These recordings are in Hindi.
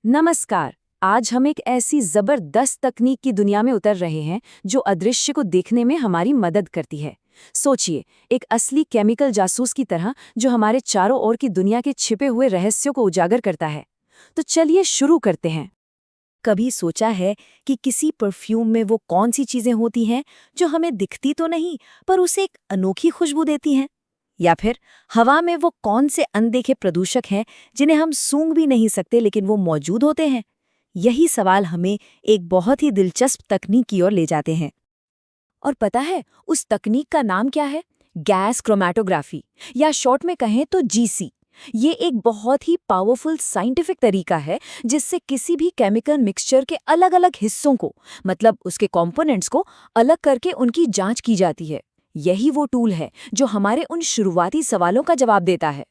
नमस्कार। आज हम एक ऐसी जबरदस्त तकनीक की दुनिया में उतर रहे हैं जो अदृश्य को देखने में हमारी मदद करती है। सोचिए, एक असली केमिकल जासूस की तरह जो हमारे चारों ओर की दुनिया के छिपे हुए रहस्यों को उजागर करता है। तो चलिए शुरू करते हैं। कभी सोचा है कि किसी परफ्यूम में वो कौन सी चीजें होती हैं जो हमें दिखती तो नहीं पर उसे एक अनोखी खुशबू देती हैं? या फिर हवा में वो कौन से अनदेखे प्रदूषक हैं जिन्हें हम सूंघ भी नहीं सकते लेकिन वो मौजूद होते हैं? यही सवाल हमें एक बहुत ही दिलचस्प तकनीक की ओर ले जाते हैं। और पता है उस तकनीक का नाम क्या है? गैस क्रोमैटोग्राफी, या शॉर्ट में कहें तो जीसी। ये एक बहुत ही पावरफुल साइंटिफिक तरीका है जिससे किसी भी केमिकल मिक्सचर के अलग अलग हिस्सों को, मतलब उसके कंपोनेंट्स को, अलग करके उनकी जांच की जाती है। यही वो टूल है जो हमारे उन शुरुआती सवालों का जवाब देता है।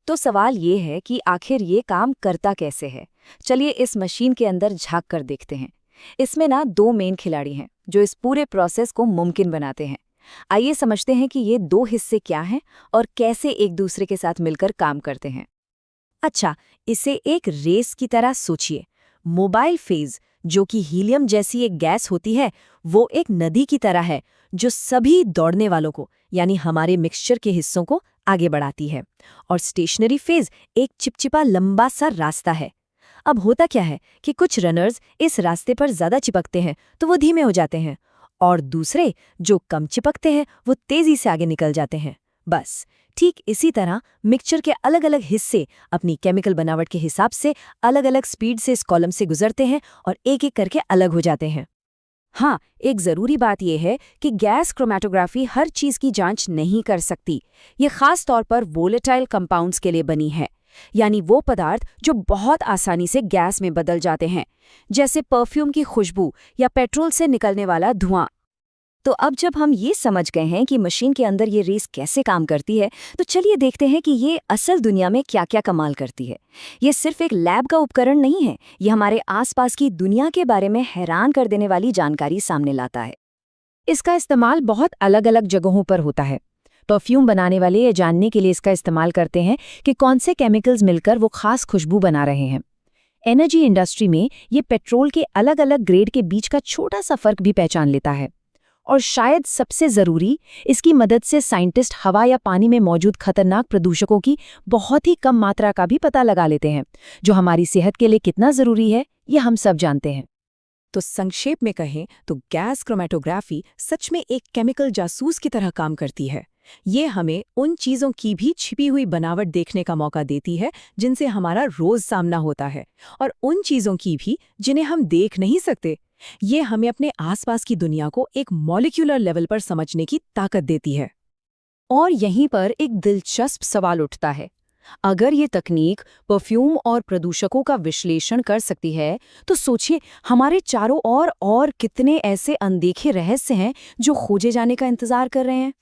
तो सवाल ये है कि आखिर ये काम करता कैसे है। चलिए इस मशीन के अंदर झांक कर देखते हैं। इसमें ना दो मेन खिलाड़ी हैं जो इस पूरे प्रोसेस को मुमकिन बनाते हैं। आइए समझते हैं कि ये दो हिस्से क्या हैं और कैसे एक दूसरे के साथ मिलकर काम करते हैं। अच्छा, इसे एक रेस की तरह सोचिए। मोबाइल फेज, जो कि हीलियम जैसी एक गैस होती है, वो एक नदी की तरह है जो सभी दौड़ने वालों को, यानी हमारे मिक्सचर के हिस्सों को आगे बढ़ाती है। और स्टेशनरी फेज एक चिपचिपा लंबा सा रास्ता है। अब होता क्या है कि कुछ रनर्स इस रास्ते पर ज्यादा चिपकते हैं तो वो धीमे हो जाते हैं, और दूसरे जो कम चिपकते हैं वो तेजी से आगे निकल जाते हैं। बस ठीक इसी तरह मिक्सचर के अलग अलग हिस्से अपनी केमिकल बनावट के हिसाब से अलग अलग स्पीड से इस कॉलम से गुजरते हैं और एक एक करके अलग हो जाते हैं। हाँ, एक ज़रूरी बात यह है कि गैस क्रोमैटोग्राफी हर चीज़ की जांच नहीं कर सकती। ये खास तौर पर वोलेटाइल कंपाउंड्स के लिए बनी है, यानी वो पदार्थ जो बहुत आसानी से गैस में बदल जाते हैं, जैसे परफ्यूम की खुशबू या पेट्रोल से निकलने वाला धुआं। तो अब जब हम ये समझ गए हैं कि मशीन के अंदर ये रेस कैसे काम करती है, तो चलिए देखते हैं कि ये असल दुनिया में क्या क्या कमाल करती है। ये सिर्फ एक लैब का उपकरण नहीं है, ये हमारे आसपास की दुनिया के बारे में हैरान कर देने वाली जानकारी सामने लाता है। इसका इस्तेमाल बहुत अलग अलग जगहों पर होता है। परफ्यूम बनाने वाले ये जानने के लिए इसका इस्तेमाल करते हैं कि कौन से केमिकल्स मिलकर वो खास खुशबू बना रहे हैं। एनर्जी इंडस्ट्री में ये पेट्रोल के अलग अलग ग्रेड के बीच का छोटा सा फर्क भी पहचान लेता है। और शायद सबसे जरूरी, इसकी मदद से साइंटिस्ट हवा या पानी में मौजूद खतरनाक प्रदूषकों की बहुत ही कम मात्रा का भी पता लगा लेते हैं, जो हमारी सेहत के लिए कितना जरूरी है ये हम सब जानते हैं। तो संक्षेप में कहें तो गैस क्रोमैटोग्राफी सच में एक केमिकल जासूस की तरह काम करती है। ये हमें उन चीज़ों की भी छिपी हुई बनावट देखने का मौका देती है जिनसे हमारा रोज सामना होता है, और उन चीज़ों की भी जिन्हें हम देख नहीं सकते। ये हमें अपने आसपास की दुनिया को एक मॉलिक्यूलर लेवल पर समझने की ताकत देती है। और यहीं पर एक दिलचस्प सवाल उठता है। अगर ये तकनीक परफ्यूम और प्रदूषकों का विश्लेषण कर सकती है, तो सोचिए हमारे चारों ओर और कितने ऐसे अनदेखे रहस्य हैं जो खोजे जाने का इंतजार कर रहे हैं।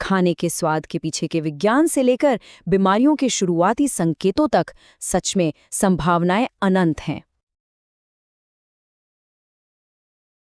खाने के स्वाद के पीछे के विज्ञान से लेकर बीमारियों के शुरुआती संकेतों तक, सच में संभावनाएं अनंत हैं।